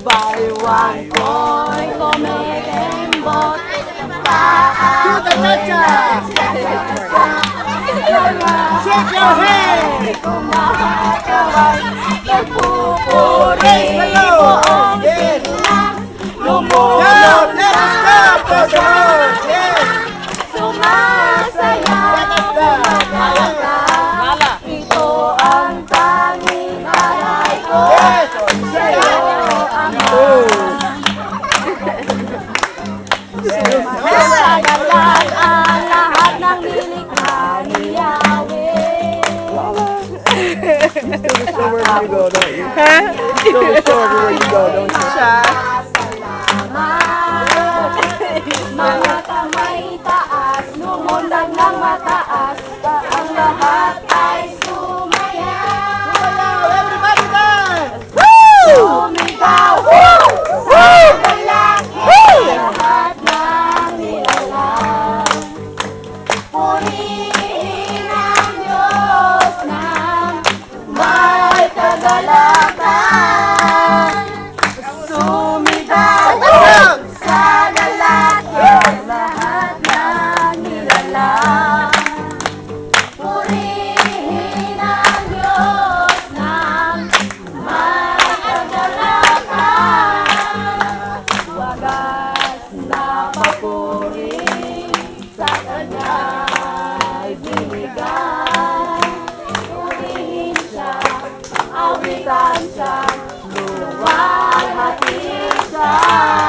Baywang ko'y kumikembot. Cha-cha-cha! Shake your head! Kumakakaway, nagpupuri buong silang. Lumulog na sumasayaw, kumagalaw. Ito ang tanging alay ko sa'yo, Ama. Sumasagalan ang lahat ng nilikha ni Yahweh. Where you go, don't you? Huh? Show everywhere you go, don't you? Mga kamay taas, lumundag ng mataas, ang lahat ay sumayaw. Everybody dance! Sumigaw sa lalaki, lahat ng nilalang. Purihin ang Diyos ng may kagalakan. Sumigaw sa lalaki, lahat ng nilalang. Purihin ang Diyos ng may kagalakan. Wagas na papuri sa Kanya'y binigay. Purihin siya, awitan siya, luwalhati siya.